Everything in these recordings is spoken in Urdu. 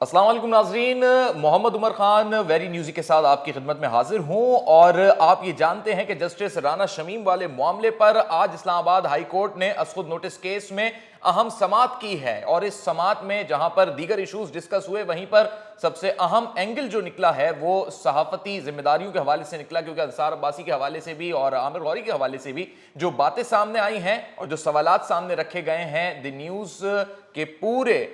السلام علیکم ناظرین، محمد عمر خان ویری نیوزی کے ساتھ آپ کی خدمت میں حاضر ہوں، اور آپ یہ جانتے ہیں کہ جسٹس رانا شمیم والے معاملے پر آج اسلام آباد ہائی کورٹ نے از خود نوٹس کیس میں اہم سماعت کی ہے، اور اس سماعت میں جہاں پر دیگر ایشوز ڈسکس ہوئے وہیں پر سب سے اہم اینگل جو نکلا ہے وہ صحافتی ذمہ داریوں کے حوالے سے نکلا، کیونکہ انصار عباسی کے حوالے سے بھی اور عامر غوری کے حوالے سے بھی جو باتیں سامنے آئی ہیں اور جو سوالات سامنے رکھے گئے ہیں دی نیوز کے پورے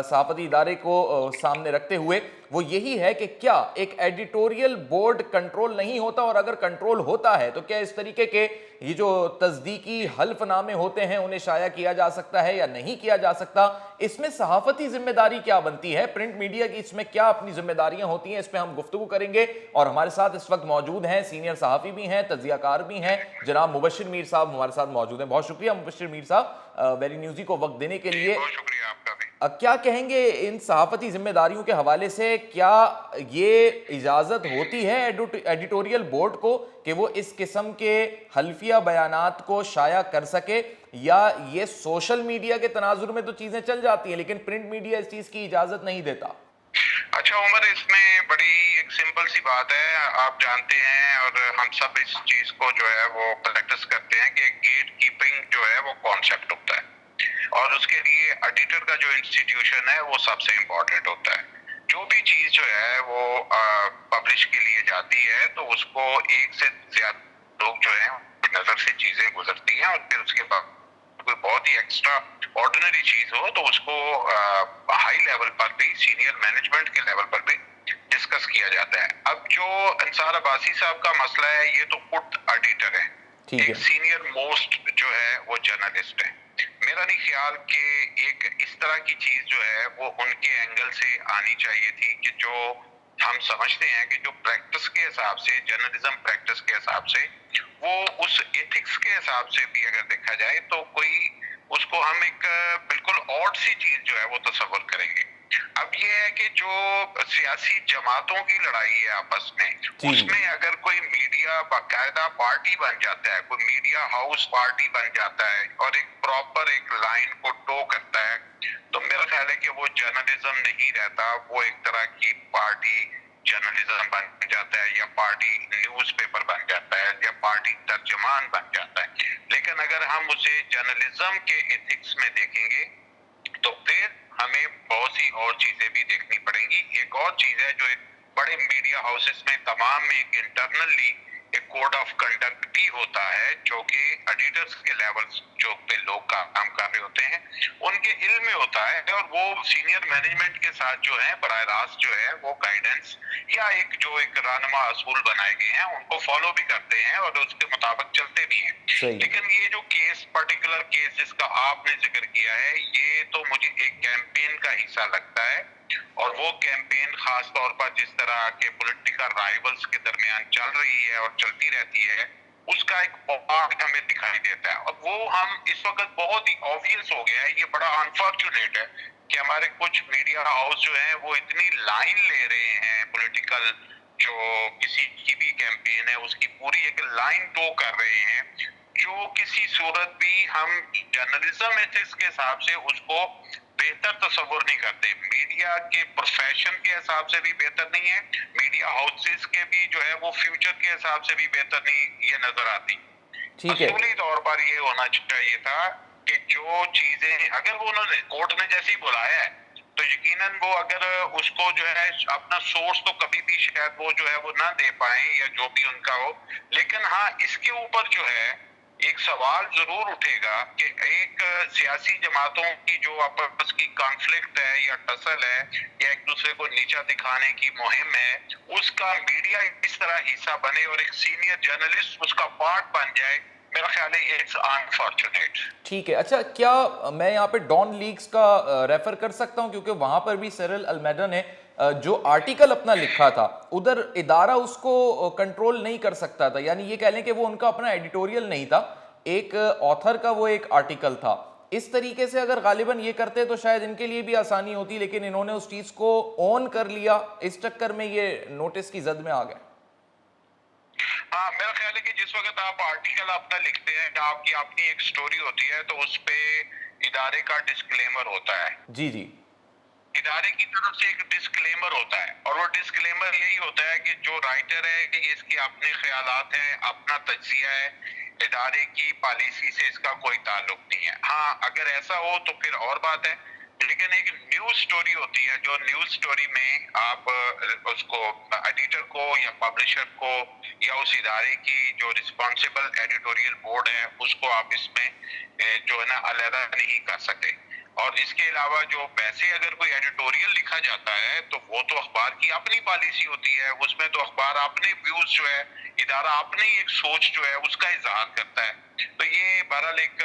صحافتی ادارے کو سامنے رکھتے ہوئے، وہ یہی ہے کہ کیا ایک ایڈیٹوریل بورڈ کنٹرول نہیں ہوتا، اور اگر کنٹرول ہوتا ہے تو کیا اس طریقے کے یہ جو تصدیقی حلف نامے ہوتے ہیں انہیں شائع کیا جا سکتا ہے یا نہیں کیا جا سکتا؟ اس میں صحافتی ذمہ داری کیا بنتی ہے، پرنٹ میڈیا کی اس میں کیا اپنی ذمہ داریاں ہوتی ہیں، اس پہ ہم گفتگو کریں گے۔ اور ہمارے ساتھ اس وقت موجود ہیں سینئر صحافی بھی ہیں، تجزیہ کار بھی ہیں، جناب مبشر میر صاحب ہمارے ساتھ موجود ہیں۔ بہت شکریہ مبشر میر صاحب ویری نیوزی کو وقت دینے کے لیے۔ بہت شکریہ آپ کا بھی۔ کیا کہیں گے ان صحافتی ذمہ داریوں کے حوالے سے؟ کیا یہ اجازت ہوتی ہے ایڈیٹوریل بورڈ کو کہ وہ اس قسم کے حلفیہ بیانات کو شائع کر سکے، یا یہ سوشل میڈیا کے تناظر میں تو چیزیں چل جاتی ہیں لیکن پرنٹ میڈیا اس چیز کی اجازت نہیں دیتا؟ اچھا عمر، اس میں بڑی ایک سمپل سی بات ہے، آپ جانتے ہیں اور ہم سب اس چیز کو جو ہے وہ پریکٹس کرتے ہیں کہ گیٹ کیپنگ جو ہے وہ کانسیپٹ ہوتا ہے، اور اس کے لیے ایڈیٹر کا جو انسٹیٹیوشن ہے وہ سب سے امپورٹنٹ ہوتا ہے۔ جو بھی چیز جو ہے وہ پبلش کے لیے جاتی ہے تو اس کو ایک سے زیادہ لوگ جو ہیں نظر سے چیزیں گزرتی ہیں، اور پھر اس کے بعد کوئی بہت ہی ایکسٹرا آرڈنری چیز ہو تو اس کو ہائی لیول پر بھی، سینئر مینجمنٹ کے لیول پر بھی ڈسکس کیا جاتا ہے۔ اب جو انصار عباسی صاحب کا مسئلہ ہے، یہ تو خود ایڈیٹر ہے، ایک سینئر موسٹ جو ہے وہ جرنلسٹ ہے۔ میرا نہیں خیال کہ ایک اس طرح کی چیز جو ہے وہ ان کے اینگل سے آنی چاہیے تھی، کہ جو ہم سمجھتے ہیں کہ جو پریکٹس کے حساب سے، جرنلزم پریکٹس کے حساب سے، وہ اس ایتھکس کے حساب سے بھی اگر دیکھا جائے تو کوئی اس کو ہم ایک بالکل آڈ سی چیز جو ہے وہ تصور کریں گے۔ اب یہ ہے کہ جو سیاسی جماعتوں کی لڑائی ہے آپس میں، اس میں اگر کوئی میڈیا باقاعدہ پارٹی بن جاتا ہے، کوئی میڈیا ہاؤس پارٹی بن جاتا ہے اور ایک پراپر ایک لائن کو ٹو کرتا ہے، تو میرا خیال ہے کہ وہ جرنلزم نہیں رہتا، وہ ایک طرح کی پارٹی جرنلزم بن جاتا ہے، یا پارٹی نیوز پیپر بن جاتا ہے، یا پارٹی ترجمان بن جاتا ہے۔ لیکن اگر ہم اسے جرنلزم کے ایتھکس میں دیکھیں گے تو پھر ہمیں بہت سی اور چیزیں بھی دیکھنی پڑیں گی۔ ایک اور چیز ہے جو ایک بڑے میڈیا ہاؤسز میں تمام میں ایک انٹرنلی ایک کوڈ آف کنڈکٹ بھی ہوتا ہے، جو کہ ایڈیٹرز کے لیول جو پہ لوگ کام کر رہے ہوتے ہیں ان کے علم میں ہوتا ہے، اور وہ سینئر مینجمنٹ کے ساتھ جو ہے براہ راست جو ہے وہ گائیڈنس یا ایک رہنما اصول بنائے گئے ہیں ان کو فالو بھی کرتے ہیں اور اس کے مطابق چلتے بھی ہیں۔ لیکن یہ جو کیس پرٹیکولر کیس جس کا آپ نے ذکر کیا ہے، یہ تو مجھے ایک کیمپین کا حصہ لگتا ہے، اور وہ کیمپین خاص طور پر جس طرح کے پولیٹیکل رائیولز کے درمیان چل رہی ہے اور چلتی رہتی ہے، اس کا ایک پارٹ ہمیں دکھائی دیتا ہے، اور وہ ہم اس وقت بہت ہی آبویس ہو گیا ہے۔ یہ بڑا انفارچونیٹ ہے کہ ہمارے کچھ میڈیا ہاؤس جو ہیں وہ اتنی لائن لے رہے ہیں پولیٹیکل، جو کسی کی بھی کیمپین ہے اس کی پوری ایک لائن ٹو کر رہے ہیں، جو کسی صورت بھی ہم جرنلزم ایتھکس کے حساب سے اس کو بہتر تصور نہیں کرتے، میڈیا کے پروفیشن کے حساب سے بھی بہتر نہیں ہے، میڈیا ہاؤسز کے بھی جو ہے وہ فیوچر کے حساب سے بھی بہتر نہیں یہ نظر آتی۔ اصولی طور پر یہ ہونا چاہیے تھا کہ جو چیزیں اگر وہ انہوں نے کورٹ نے جیسے ہی بلایا ہے تو یقیناً وہ اگر اس کو جو ہے اپنا سورس تو کبھی بھی شاید وہ جو ہے وہ نہ دے پائیں یا جو بھی ان کا ہو، لیکن ہاں اس کے اوپر جو ہے ایک سوال ضرور اٹھے گا کہ ایک سیاسی جماعتوں کی جو آپس کی کانفلکٹ ہے یا ٹسل ہے یا ایک دوسرے کو نیچا دکھانے کی مہم ہے، اس کا میڈیا اس طرح حصہ بنے اور ایک سینئر جرنلسٹ اس کا پارٹ بن جائے، میرا خیال ہے اٹس انفارچونیٹ۔ ٹھیک ہے، اچھا کیا میں یہاں پہ ڈان لیگز کا ریفر کر سکتا ہوں، کیونکہ وہاں پر بھی سیرل المیڈا نے جو آرٹیکل اپنا لکھا تھا ادھر ادارہ اس کو کنٹرول نہیں کر سکتا تھا، یعنی یہ کہہ لیں کہ وہ ان کا اپنا ایڈیٹوریل نہیں تھا، ایک آتھر کا وہ ایک آرٹیکل تھا۔ اس طریقے سے اگر غالباً یہ کرتے تو شاید ان کے لیے بھی آسانی ہوتی، لیکن انہوں نے اس چیز کو اون کر لیا، اس چکر میں یہ نوٹس کی زد میں آ گئے۔ ہاں میرا خیال ہے کہ جس وقت آپ آرٹیکل اپنا لکھتے ہیں، آپ کی اپنی ایک سٹوری ہوتی ہے، تو اس پہ ادارے کا ڈسکلیمر ہوتا ہے۔ جی جی، ادارے کی طرف سے ایک ڈسکلیمر ہوتا ہے، اور وہ ڈسکلیمر یہی ہوتا ہے کہ جو رائٹر ہے کہ اس کے اپنے خیالات ہیں، اپنا تجزیہ ہے، ادارے کی پالیسی سے اس کا کوئی تعلق نہیں ہے۔ ہاں اگر ایسا ہو تو پھر اور بات ہے، لیکن ایک نیوز سٹوری ہوتی ہے، جو نیوز سٹوری میں آپ اس کو ایڈیٹر کو یا پبلشر کو یا اس ادارے کی جو رسپانسبل ایڈیٹوریل بورڈ ہے اس کو آپ اس میں جو ہے نا علیحدہ نہیں کر سکتے۔ اور اس کے علاوہ جو ویسے اگر کوئی ایڈیٹوریل لکھا جاتا ہے تو وہ تو اخبار کی اپنی پالیسی ہوتی ہے، اس میں تو اخبار اپنے ویوز جو ہے، ادارہ اپنی ایک سوچ جو ہے اس کا اظہار کرتا ہے۔ تو یہ بہرحال ایک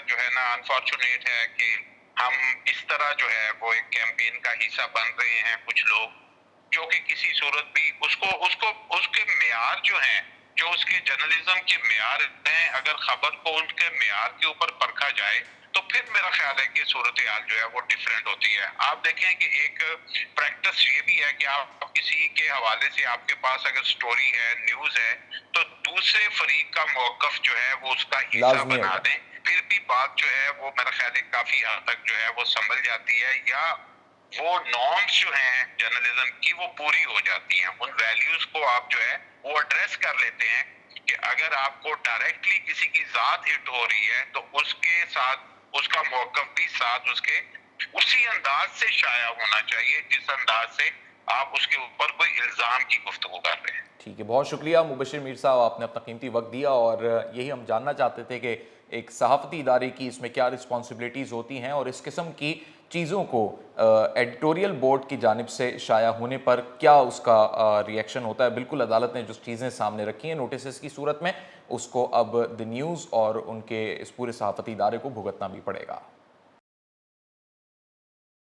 جو ہے نا انفارچونیٹ ہے کہ ہم اس طرح جو ہے وہ ایک کیمپین کا حصہ بن رہے ہیں کچھ لوگ، جو کہ کسی صورت بھی اس کے معیار جو ہیں، جو اس کے جرنلزم کے معیار ہیں، اگر خبر کو ان کے معیار کے اوپر پرکھا جائے تو پھر میرا خیال ہے کہ صورتحال جو ہے وہ ڈیفرنٹ ہوتی ہے۔ آپ دیکھیں کہ ایک پریکٹس یہ بھی ہے کہ آپ کسی کے حوالے سے آپ کے پاس اگر سٹوری ہے، نیوز ہے، تو دوسرے فریق کا موقف جو ہے وہ اس کا حصہ لازمی بنا ہوگا۔ دیں، پھر بھی بات جو ہے وہ میرا خیال ہے کافی حد تک جو ہے وہ سنبھل جاتی ہے، یا وہ نارمز جو ہیں جرنلزم کی وہ پوری ہو جاتی ہیں۔ ان ویلیوز کو آپ جو ہے وہ ایڈریس کر لیتے ہیں کہ اگر آپ کو ڈائریکٹلی کسی کی ذات ہٹ ہو رہی ہے تو اس کے ساتھ اس کا موقف بھی ساتھ اس کے اسی انداز سے شائع ہونا چاہیے جس انداز سے آپ اس کے اوپر کوئی الزام کی گفتگو کر رہے ہیں۔ ٹھیک ہے، بہت شکریہ مبشر میر صاحب، آپ نے اپنا قیمتی وقت دیا، اور یہی ہم جاننا چاہتے تھے کہ ایک صحافتی ادارے کی اس میں کیا رسپانسبلٹیز ہوتی ہیں، اور اس قسم کی چیزوں کو ایڈیٹوریل بورڈ کی جانب سے شائع ہونے پر کیا اس کا ری ایکشن ہوتا ہے۔ بالکل عدالت نے جو چیزیں سامنے رکھی ہیں نوٹسز کی صورت میں، اس کو اب دی نیوز اور ان کے اس پورے صحافتی ادارے کو بھگتنا بھی پڑے گا۔